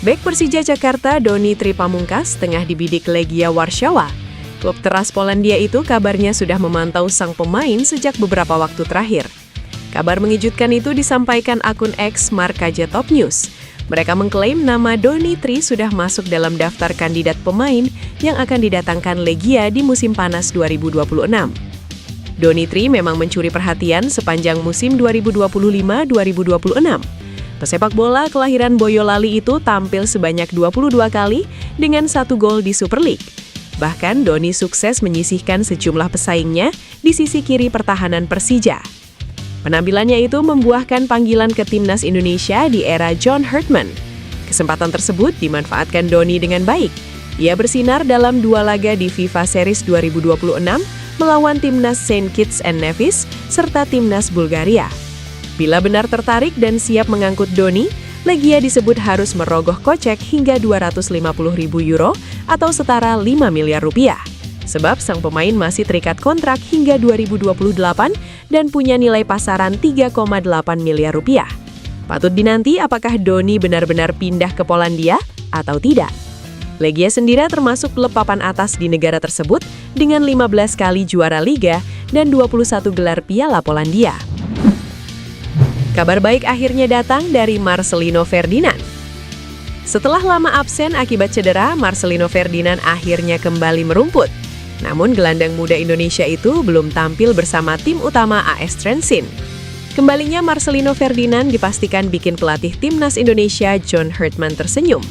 Bek Persija Jakarta Doni Tri Pamungkas tengah dibidik Legia Warszawa. Klub teras Polandia itu kabarnya sudah memantau sang pemain sejak beberapa waktu terakhir. Kabar mengejutkan itu disampaikan akun X Markaja Top News. Mereka mengklaim nama Doni Tri sudah masuk dalam daftar kandidat pemain yang akan didatangkan Legia di musim panas 2026. Doni Tri memang mencuri perhatian sepanjang musim 2025-2026. Pesepak bola kelahiran Boyolali itu tampil sebanyak 22 kali dengan 1 gol di Super League. Bahkan Doni sukses menyisihkan sejumlah pesaingnya di sisi kiri pertahanan Persija. Penampilannya itu membuahkan panggilan ke timnas Indonesia di era John Herdman. Kesempatan tersebut dimanfaatkan Doni dengan baik. Ia bersinar dalam 2 laga di FIFA Series 2026 melawan timnas Saint Kitts and Nevis serta timnas Bulgaria. Bila benar tertarik dan siap mengangkut Doni, Legia disebut harus merogoh kocek hingga 250.000 euro atau setara 5 miliar rupiah. Sebab sang pemain masih terikat kontrak hingga 2028 dan punya nilai pasaran 3,8 miliar rupiah. Patut dinanti apakah Doni benar-benar pindah ke Polandia atau tidak. Legia sendiri termasuk klub papan atas di negara tersebut dengan 15 kali juara Liga dan 21 gelar Piala Polandia. Kabar baik akhirnya datang dari Marcelino Ferdinand. Setelah lama absen akibat cedera, Marcelino Ferdinand akhirnya kembali merumput. Namun gelandang muda Indonesia itu belum tampil bersama tim utama AS Trenčín. Kembalinya Marcelino Ferdinand dipastikan bikin pelatih timnas Indonesia John Herdman tersenyum.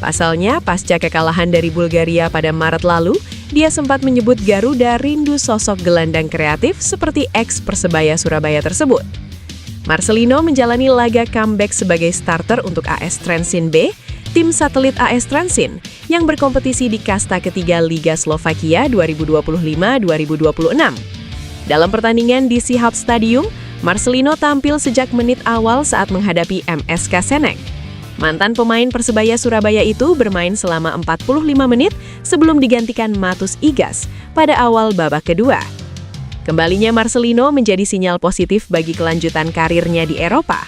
Pasalnya, pasca kekalahan dari Bulgaria pada Maret lalu, dia sempat menyebut Garuda rindu sosok gelandang kreatif seperti ex-Persebaya Surabaya tersebut. Marcelino menjalani laga comeback sebagai starter untuk AS Trenčín B, tim satelit AS Trenčín, yang berkompetisi di kasta ketiga Liga Slovakia 2025-2026. Dalam pertandingan di Sihab Stadium, Marcelino tampil sejak menit awal saat menghadapi MSK Senek. Mantan pemain Persebaya Surabaya itu bermain selama 45 menit sebelum digantikan Matus Igas pada awal babak kedua. Kembalinya Marcelino menjadi sinyal positif bagi kelanjutan karirnya di Eropa.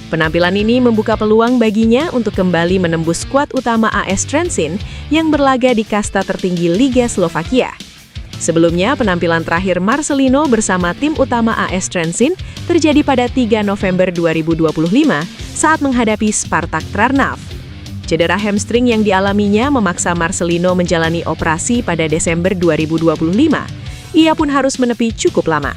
Penampilan ini membuka peluang baginya untuk kembali menembus skuad utama AS Trenčín yang berlaga di kasta tertinggi Liga Slovakia. Sebelumnya, penampilan terakhir Marcelino bersama tim utama AS Trenčín terjadi pada 3 November 2025 saat menghadapi Spartak Trnava. Cedera hamstring yang dialaminya memaksa Marcelino menjalani operasi pada Desember 2025. Ia pun harus menepi cukup lama.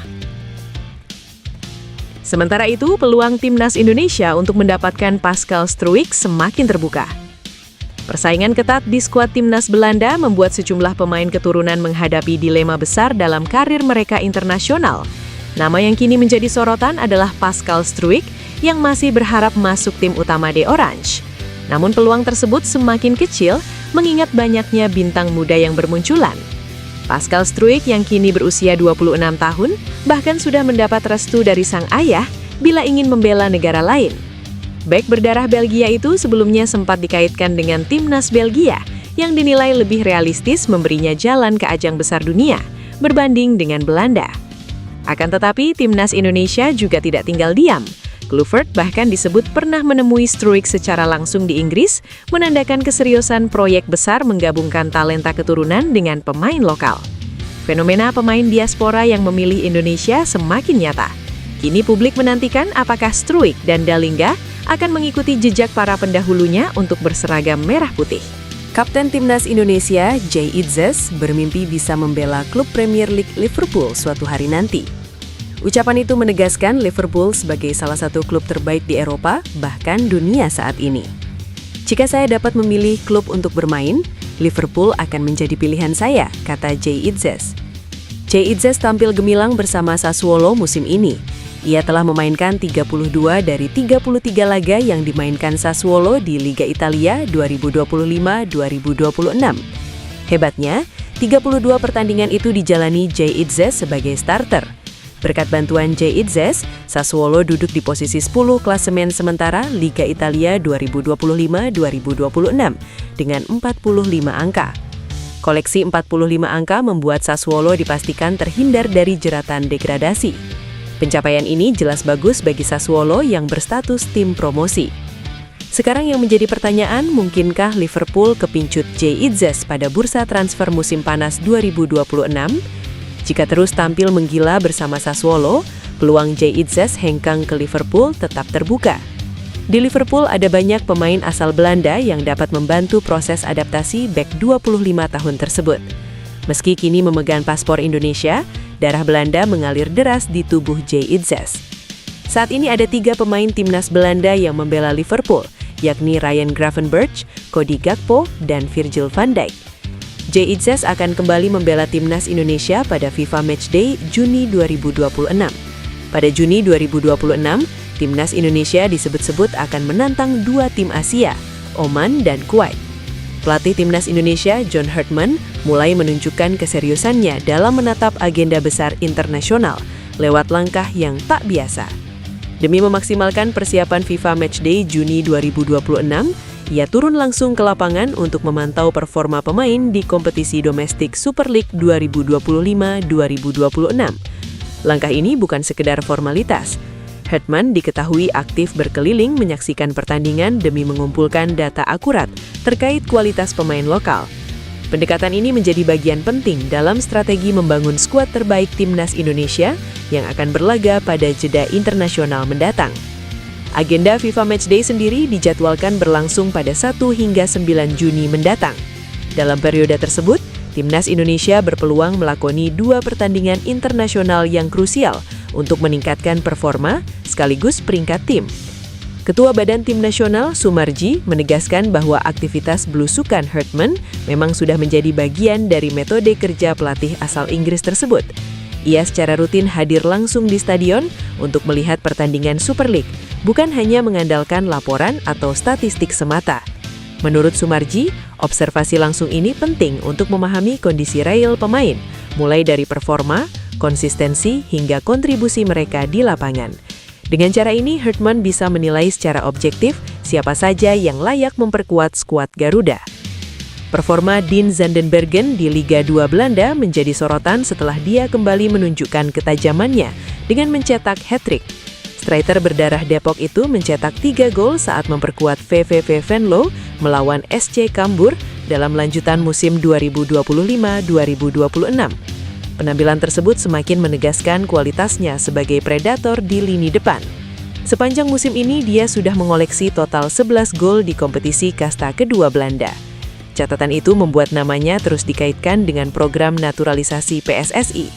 Sementara itu, peluang timnas Indonesia untuk mendapatkan Pascal Struijk semakin terbuka. Persaingan ketat di skuad timnas Belanda membuat sejumlah pemain keturunan menghadapi dilema besar dalam karir mereka internasional. Nama yang kini menjadi sorotan adalah Pascal Struijk yang masih berharap masuk tim utama The Orange. Namun peluang tersebut semakin kecil mengingat banyaknya bintang muda yang bermunculan. Pascal Struijk yang kini berusia 26 tahun bahkan sudah mendapat restu dari sang ayah bila ingin membela negara lain. Bek berdarah Belgia itu sebelumnya sempat dikaitkan dengan timnas Belgia yang dinilai lebih realistis memberinya jalan ke ajang besar dunia berbanding dengan Belanda. Akan tetapi timnas Indonesia juga tidak tinggal diam. Kluivert bahkan disebut pernah menemui Struijk secara langsung di Inggris, menandakan keseriusan proyek besar menggabungkan talenta keturunan dengan pemain lokal. Fenomena pemain diaspora yang memilih Indonesia semakin nyata. Kini publik menantikan apakah Struijk dan Dallinga akan mengikuti jejak para pendahulunya untuk berseragam merah putih. Kapten Timnas Indonesia, Jay Itzes, bermimpi bisa membela klub Premier League Liverpool suatu hari nanti. Ucapan itu menegaskan Liverpool sebagai salah satu klub terbaik di Eropa, bahkan dunia saat ini. Jika saya dapat memilih klub untuk bermain, Liverpool akan menjadi pilihan saya, kata Jay Itzes. Jay Itzes tampil gemilang bersama Sassuolo musim ini. Ia telah memainkan 32 dari 33 laga yang dimainkan Sassuolo di Liga Italia 2025-2026. Hebatnya, 32 pertandingan itu dijalani Jay Itzes sebagai starter. Berkat bantuan Jay Itzes, Sassuolo duduk di posisi 10 klasemen sementara Liga Italia 2025-2026 dengan 45 angka. Koleksi 45 angka membuat Sassuolo dipastikan terhindar dari jeratan degradasi. Pencapaian ini jelas bagus bagi Sassuolo yang berstatus tim promosi. Sekarang yang menjadi pertanyaan, mungkinkah Liverpool kepincut Jay Itzes pada bursa transfer musim panas 2026? Jika terus tampil menggila bersama Sassuolo, peluang Jay Itzes hengkang ke Liverpool tetap terbuka. Di Liverpool ada banyak pemain asal Belanda yang dapat membantu proses adaptasi bek 25 tahun tersebut. Meski kini memegang paspor Indonesia, darah Belanda mengalir deras di tubuh Jay Itzes. Saat ini ada 3 pemain timnas Belanda yang membela Liverpool, yakni Ryan Gravenberch, Cody Gakpo, dan Virgil van Dijk. Jay Itzes akan kembali membela timnas Indonesia pada FIFA Matchday Juni 2026. Pada Juni 2026, timnas Indonesia disebut-sebut akan menantang 2 tim Asia, Oman dan Kuwait. Pelatih timnas Indonesia, John Hartman, mulai menunjukkan keseriusannya dalam menatap agenda besar internasional lewat langkah yang tak biasa. Demi memaksimalkan persiapan FIFA Matchday Juni 2026, ia turun langsung ke lapangan untuk memantau performa pemain di kompetisi domestik Super League 2025-2026. Langkah ini bukan sekedar formalitas. Hartman diketahui aktif berkeliling menyaksikan pertandingan demi mengumpulkan data akurat terkait kualitas pemain lokal. Pendekatan ini menjadi bagian penting dalam strategi membangun skuad terbaik timnas Indonesia yang akan berlaga pada jeda internasional mendatang. Agenda FIFA Matchday sendiri dijadwalkan berlangsung pada 1 hingga 9 Juni mendatang. Dalam periode tersebut, timnas Indonesia berpeluang melakoni 2 pertandingan internasional yang krusial untuk meningkatkan performa sekaligus peringkat tim. Ketua Badan Tim Nasional, Sumarji, menegaskan bahwa aktivitas belusukan Hartman memang sudah menjadi bagian dari metode kerja pelatih asal Inggris tersebut. Ia secara rutin hadir langsung di stadion untuk melihat pertandingan Super League, bukan hanya mengandalkan laporan atau statistik semata. Menurut Sumarji, observasi langsung ini penting untuk memahami kondisi real pemain, mulai dari performa, konsistensi, hingga kontribusi mereka di lapangan. Dengan cara ini, Hartman bisa menilai secara objektif siapa saja yang layak memperkuat skuad Garuda. Performa Dean Zandenbergen di Liga 2 Belanda menjadi sorotan setelah dia kembali menunjukkan ketajamannya dengan mencetak hat-trick. Striker berdarah Depok itu mencetak 3 gol saat memperkuat VVV Venlo melawan SC Cambuur dalam lanjutan musim 2025-2026. Penampilan tersebut semakin menegaskan kualitasnya sebagai predator di lini depan. Sepanjang musim ini, dia sudah mengoleksi total 11 gol di kompetisi kasta kedua Belanda. Catatan itu membuat namanya terus dikaitkan dengan program naturalisasi PSSI.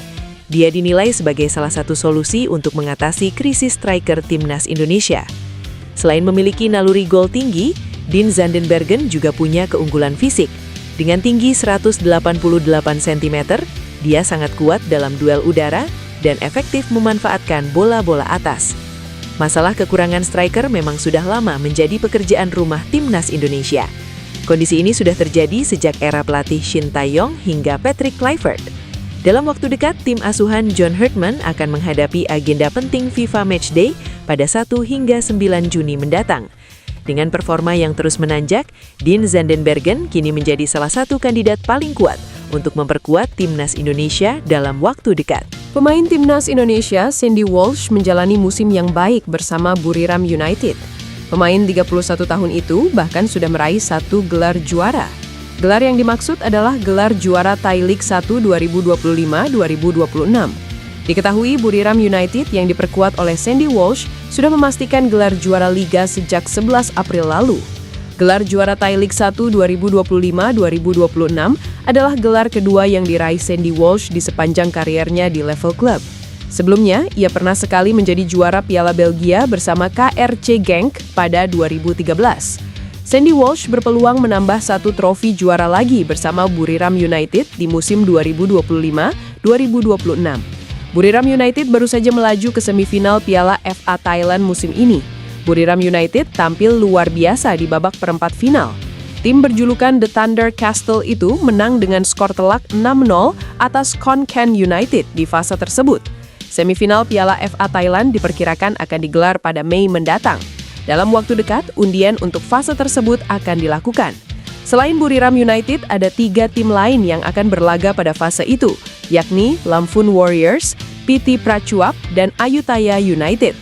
Dia dinilai sebagai salah satu solusi untuk mengatasi krisis striker timnas Indonesia. Selain memiliki naluri gol tinggi, Dean Zandenbergen juga punya keunggulan fisik. Dengan tinggi 188 cm, dia sangat kuat dalam duel udara dan efektif memanfaatkan bola-bola atas. Masalah kekurangan striker memang sudah lama menjadi pekerjaan rumah timnas Indonesia. Kondisi ini sudah terjadi sejak era pelatih Shin Tae-yong hingga Patrick Kluivert. Dalam waktu dekat, tim asuhan John Hartman akan menghadapi agenda penting FIFA Matchday pada 1 hingga 9 Juni mendatang. Dengan performa yang terus menanjak, Dean Zandenbergen kini menjadi salah satu kandidat paling kuat untuk memperkuat timnas Indonesia dalam waktu dekat. Pemain timnas Indonesia, Sandy Walsh, menjalani musim yang baik bersama Buriram United. Pemain 31 tahun itu bahkan sudah meraih 1 gelar juara. Gelar yang dimaksud adalah gelar juara Thai League 1 2025-2026. Diketahui Buriram United yang diperkuat oleh Sandy Walsh sudah memastikan gelar juara Liga sejak 11 April lalu. Gelar juara Thai League 1 2025-2026 adalah gelar kedua yang diraih Sandy Walsh di sepanjang kariernya di level klub. Sebelumnya, ia pernah sekali menjadi juara Piala Belgia bersama KRC Genk pada 2013. Sandy Walsh berpeluang menambah 1 trofi juara lagi bersama Buriram United di musim 2025-2026. Buriram United baru saja melaju ke semifinal Piala FA Thailand musim ini. Buriram United tampil luar biasa di babak perempat final. Tim berjulukan The Thunder Castle itu menang dengan skor telak 6-0 atas Khon Kaen United di fase tersebut. Semifinal Piala FA Thailand diperkirakan akan digelar pada Mei mendatang. Dalam waktu dekat, undian untuk fase tersebut akan dilakukan. Selain Buriram United, ada 3 tim lain yang akan berlaga pada fase itu, yakni Lamphoon Warriors, PT Prachuap, dan Ayutthaya United.